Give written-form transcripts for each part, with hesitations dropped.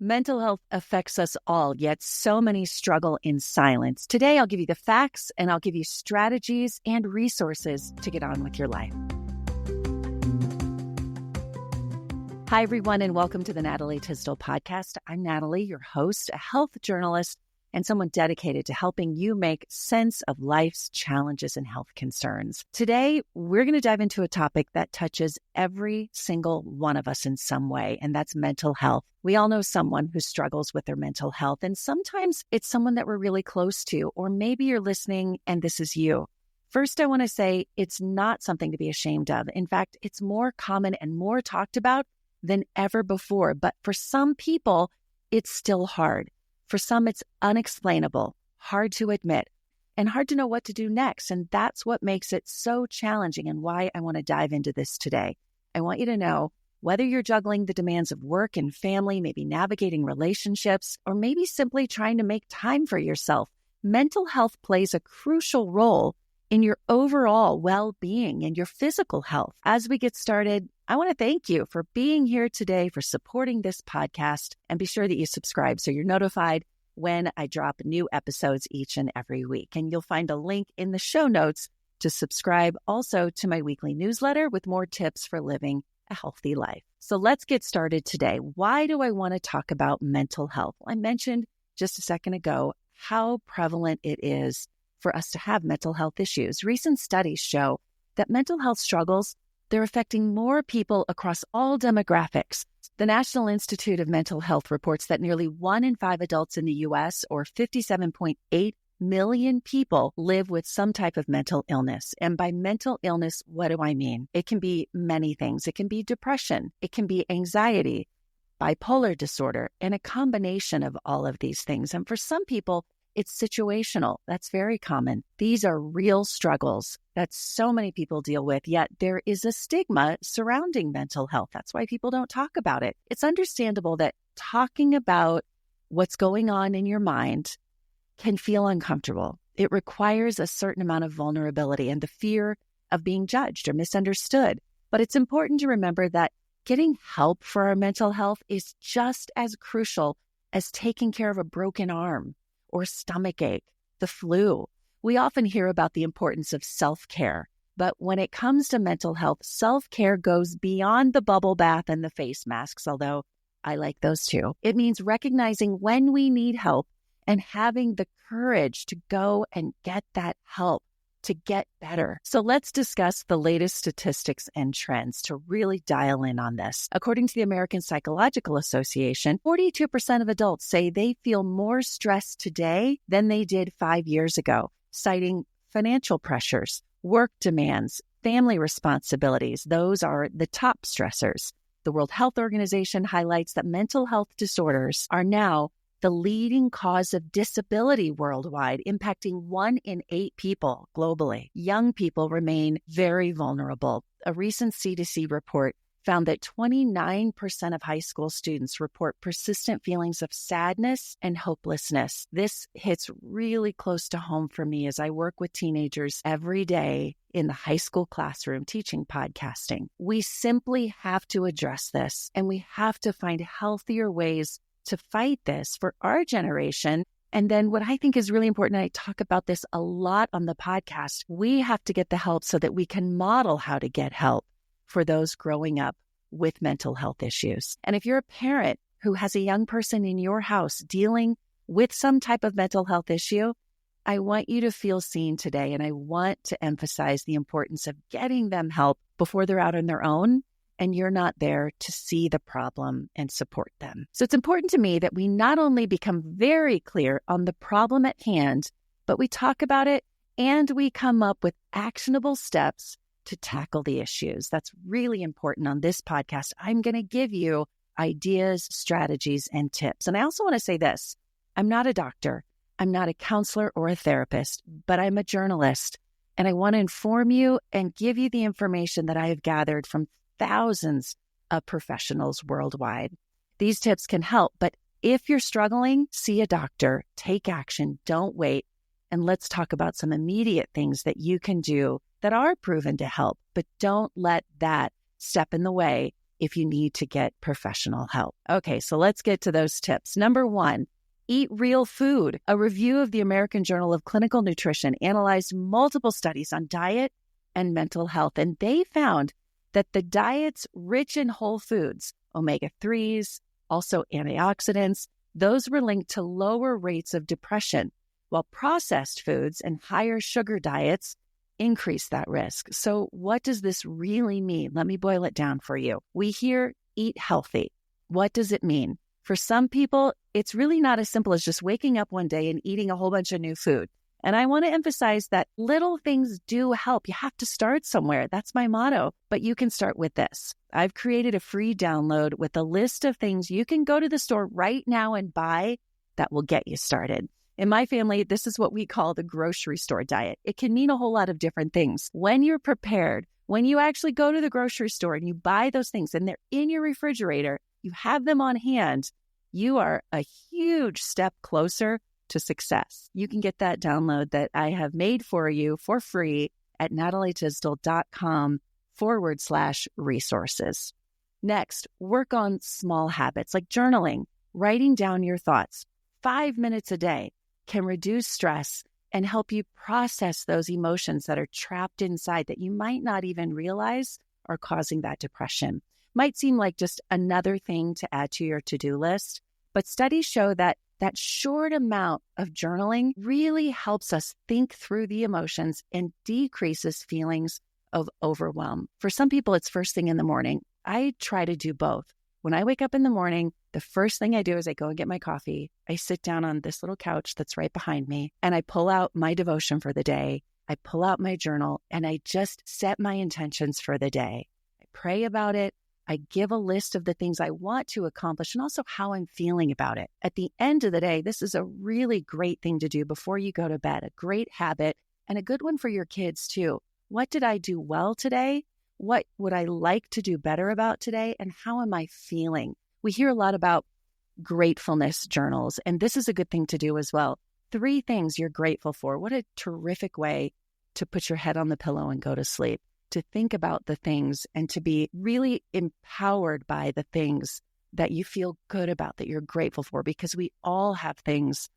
Mental health affects us all, yet so many struggle in silence. Today, I'll give you the facts and I'll give you strategies and resources to get on with your life. Hi, everyone, and welcome to the Natalie Tysdal podcast. I'm Natalie, your host, a health journalist, and someone dedicated to helping you make sense of life's challenges and health concerns. Today, we're going to dive into a topic that touches every single one of us in some way, and that's mental health. We all know someone who struggles with their mental health, and sometimes it's someone that we're really close to, or maybe you're listening and this is you. First, I want to say it's not something to be ashamed of. In fact, it's more common and more talked about than ever before. But for some people, it's still hard. For some, it's unexplainable, hard to admit, and hard to know what to do next. And that's what makes it so challenging and why I want to dive into this today. I want you to know whether you're juggling the demands of work and family, maybe navigating relationships, or maybe simply trying to make time for yourself, mental health plays a crucial role in your overall well-being and your physical health. As we get started, I want to thank you for being here today, for supporting this podcast, and be sure that you subscribe so you're notified when I drop new episodes each and every week. And you'll find a link in the show notes to subscribe also to my weekly newsletter with more tips for living a healthy life. So let's get started today. Why do I want to talk about mental health? I mentioned just a second ago how prevalent it is for us to have mental health issues. Recent studies show that mental health struggles, they're affecting more people across all demographics. The National Institute of Mental Health reports that nearly 1 in 5 adults in the U.S., or 57.8 million people, live with some type of mental illness. And by mental illness, what do I mean? It can be many things. It can be depression. It can be anxiety, bipolar disorder, and a combination of all of these things. And for some people, it's situational. That's very common. These are real struggles that so many people deal with, yet there is a stigma surrounding mental health. That's why people don't talk about it. It's understandable that talking about what's going on in your mind can feel uncomfortable. It requires a certain amount of vulnerability and the fear of being judged or misunderstood. But it's important to remember that getting help for our mental health is just as crucial as taking care of a broken arm or stomach ache, the flu. We often hear about the importance of self-care, but when it comes to mental health, self-care goes beyond the bubble bath and the face masks, although I like those too. It means recognizing when we need help and having the courage to go and get that help to get better. So let's discuss the latest statistics and trends to really dial in on this. According to the American Psychological Association, 42% of adults say they feel more stressed today than they did 5 years ago, citing financial pressures, work demands, family responsibilities. Those are the top stressors. The World Health Organization highlights that mental health disorders are now the leading cause of disability worldwide, impacting 1 in 8 people globally. Young people remain very vulnerable. A recent CDC report found that 29% of high school students report persistent feelings of sadness and hopelessness. This hits really close to home for me as I work with teenagers every day in the high school classroom teaching podcasting. We simply have to address this, and we have to find healthier ways to fight this for our generation. And then what I think is really important, and I talk about this a lot on the podcast, we have to get the help so that we can model how to get help for those growing up with mental health issues. And if you're a parent who has a young person in your house dealing with some type of mental health issue, I want you to feel seen today. And I want to emphasize the importance of getting them help before they're out on their own and you're not there to see the problem and support them. So it's important to me that we not only become very clear on the problem at hand, but we talk about it and we come up with actionable steps to tackle the issues. That's really important on this podcast. I'm going to give you ideas, strategies, and tips. And I also want to say this. I'm not a doctor. I'm not a counselor or a therapist, but I'm a journalist. And I want to inform you and give you the information that I have gathered from thousands of professionals worldwide. These tips can help, but if you're struggling, see a doctor, take action, don't wait, and let's talk about some immediate things that you can do that are proven to help, but don't let that step in the way if you need to get professional help. Okay, so let's get to those tips. Number 1, eat real food. A review of the American Journal of Clinical Nutrition analyzed multiple studies on diet and mental health, and they found that the diets rich in whole foods, omega-3s, also antioxidants, those were linked to lower rates of depression, while processed foods and higher sugar diets increase that risk. So what does this really mean? Let me boil it down for you. We hear eat healthy. What does it mean? For some people, it's really not as simple as just waking up one day and eating a whole bunch of new food. And I want to emphasize that little things do help. You have to start somewhere. That's my motto. But you can start with this. I've created a free download with a list of things you can go to the store right now and buy that will get you started. In my family, this is what we call the grocery store diet. It can mean a whole lot of different things. When you're prepared, when you actually go to the grocery store and you buy those things and they're in your refrigerator, you have them on hand, you are a huge step closer to success. You can get that download that I have made for you for free at natalietysdal.com/resources. Next, work on small habits like journaling, writing down your thoughts. 5 minutes a day can reduce stress and help you process those emotions that are trapped inside that you might not even realize are causing that depression. Might seem like just another thing to add to your to-do list, but studies show that short amount of journaling really helps us think through the emotions and decreases feelings of overwhelm. For some people, it's first thing in the morning. I try to do both. When I wake up in the morning, the first thing I do is I go and get my coffee. I sit down on this little couch that's right behind me, and I pull out my devotion for the day. I pull out my journal, and I just set my intentions for the day. I pray about it. I give a list of the things I want to accomplish and also how I'm feeling about it. At the end of the day, this is a really great thing to do before you go to bed, a great habit and a good one for your kids too. What did I do well today? What would I like to do better about today? And how am I feeling? We hear a lot about gratefulness journals, and this is a good thing to do as well. 3 things you're grateful for. What a terrific way to put your head on the pillow and go to sleep. To think about the things and to be really empowered by the things that you feel good about, that you're grateful for, because we all have things,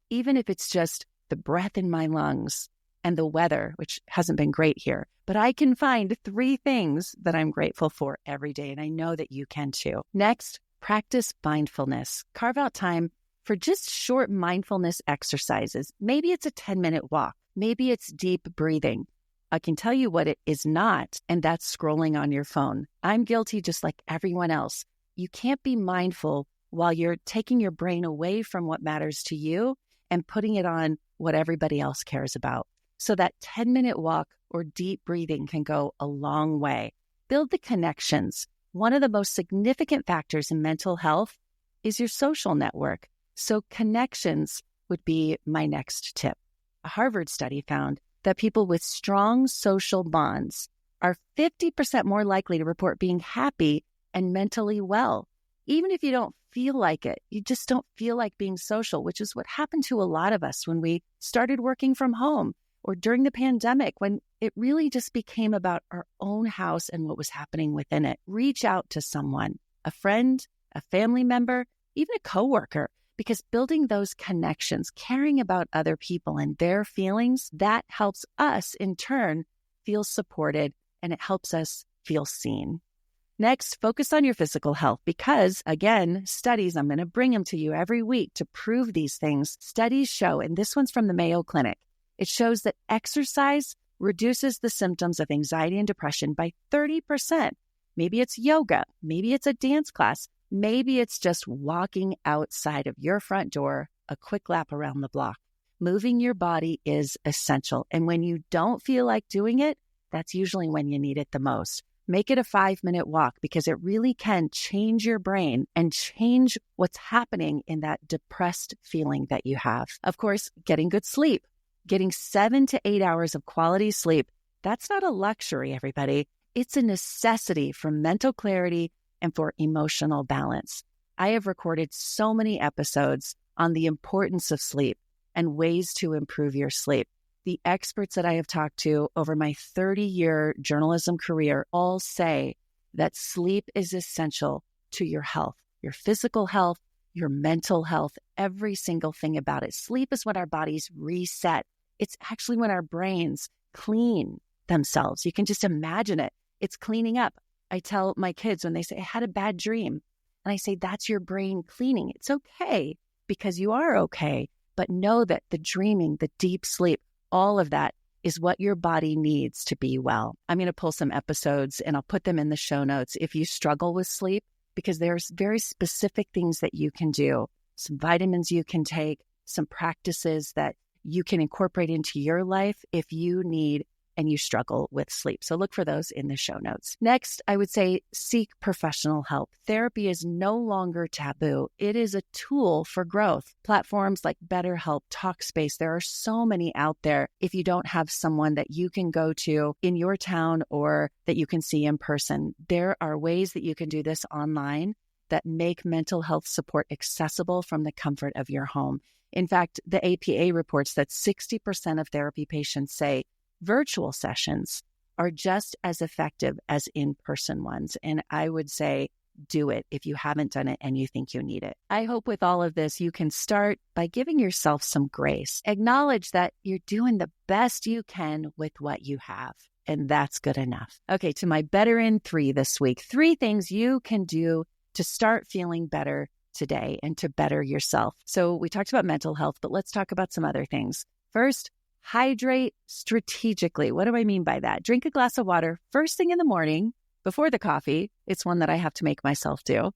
even if it's just the breath in my lungs and the weather, which hasn't been great here. But I can find 3 things that I'm grateful for every day, and I know that you can too. Next, practice mindfulness. Carve out time for just short mindfulness exercises. Maybe it's a 10-minute walk. Maybe it's deep breathing. I can tell you what it is not, and that's scrolling on your phone. I'm guilty just like everyone else. You can't be mindful while you're taking your brain away from what matters to you and putting it on what everybody else cares about. So that 10-minute walk or deep breathing can go a long way. Build the connections. One of the most significant factors in mental health is your social network. So connections would be my next tip. A Harvard study found that people with strong social bonds are 50% more likely to report being happy and mentally well. Even if you don't feel like it, you just don't feel like being social, which is what happened to a lot of us when we started working from home or during the pandemic, when it really just became about our own house and what was happening within it. Reach out to someone, a friend, a family member, even a coworker. Because building those connections, caring about other people and their feelings, that helps us in turn feel supported, and it helps us feel seen. Next, focus on your physical health because, again, studies, I'm going to bring them to you every week to prove these things. Studies show, and this one's from the Mayo Clinic, it shows that exercise reduces the symptoms of anxiety and depression by 30%. Maybe it's yoga, maybe it's a dance class. Maybe it's just walking outside of your front door, a quick lap around the block. Moving your body is essential. And when you don't feel like doing it, that's usually when you need it the most. Make it a 5-minute walk because it really can change your brain and change what's happening in that depressed feeling that you have. Of course, getting good sleep, getting 7 to 8 hours of quality sleep, that's not a luxury, everybody. It's a necessity for mental clarity and for emotional balance. I have recorded so many episodes on the importance of sleep and ways to improve your sleep. The experts that I have talked to over my 30-year journalism career all say that sleep is essential to your health, your physical health, your mental health, every single thing about it. Sleep is when our bodies reset. It's actually when our brains clean themselves. You can just imagine it. It's cleaning up. I tell my kids when they say, I had a bad dream, and I say, that's your brain cleaning. It's okay because you are okay, but know that the dreaming, the deep sleep, all of that is what your body needs to be well. I'm going to pull some episodes and I'll put them in the show notes if you struggle with sleep, because there's very specific things that you can do, some vitamins you can take, some practices that you can incorporate into your life if you need and you struggle with sleep. So look for those in the show notes. Next, I would say seek professional help. Therapy is no longer taboo. It is a tool for growth. Platforms like BetterHelp, Talkspace, there are so many out there. If you don't have someone that you can go to in your town or that you can see in person, there are ways that you can do this online that make mental health support accessible from the comfort of your home. In fact, the APA reports that 60% of therapy patients say virtual sessions are just as effective as in-person ones. And I would say do it if you haven't done it and you think you need it. I hope with all of this, you can start by giving yourself some grace. Acknowledge that you're doing the best you can with what you have, and that's good enough. Okay, to my Better in 3 this week. 3 things you can do to start feeling better today and to better yourself. So we talked about mental health, but let's talk about some other things. First, hydrate strategically. What do I mean by that? Drink a glass of water first thing in the morning before the coffee. It's one that I have to make myself do.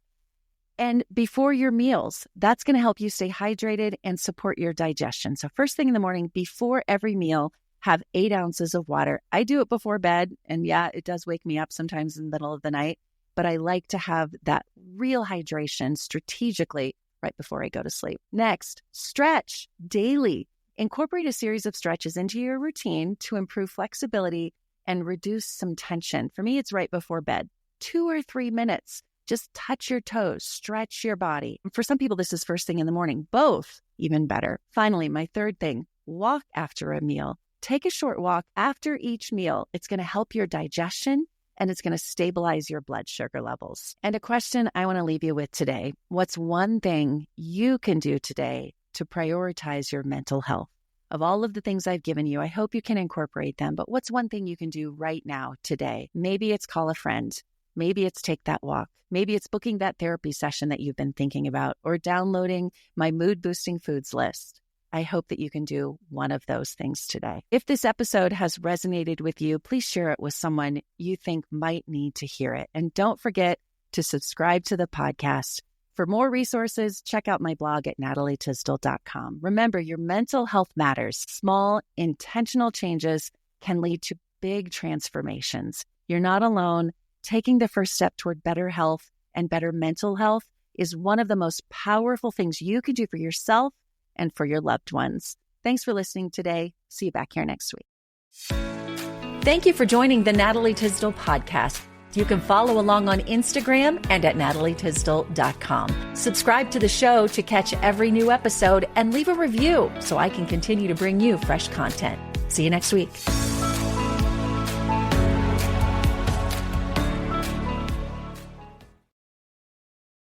And before your meals, that's going to help you stay hydrated and support your digestion. So first thing in the morning, before every meal, have 8 ounces of water. I do it before bed. And yeah, it does wake me up sometimes in the middle of the night, but I like to have that real hydration strategically right before I go to sleep. Next, stretch daily. Incorporate a series of stretches into your routine to improve flexibility and reduce some tension. For me, it's right before bed. 2 or 3 minutes. Just touch your toes, stretch your body. For some people, this is first thing in the morning. Both, even better. Finally, my third thing, walk after a meal. Take a short walk after each meal. It's going to help your digestion and it's going to stabilize your blood sugar levels. And a question I want to leave you with today. What's one thing you can do today to prioritize your mental health? Of all of the things I've given you, I hope you can incorporate them, but what's one thing you can do right now, today? Maybe it's call a friend. Maybe it's take that walk. Maybe it's booking that therapy session that you've been thinking about or downloading my mood-boosting foods list. I hope that you can do one of those things today. If this episode has resonated with you, please share it with someone you think might need to hear it. And don't forget to subscribe to the podcast. For more resources, check out my blog at natalietysdal.com. Remember, your mental health matters. Small, intentional changes can lead to big transformations. You're not alone. Taking the first step toward better health and better mental health is one of the most powerful things you can do for yourself and for your loved ones. Thanks for listening today. See you back here next week. Thank you for joining the Natalie Tysdal podcast. You can follow along on Instagram and at natalietysdal.com. Subscribe to the show to catch every new episode and leave a review so I can continue to bring you fresh content. See you next week.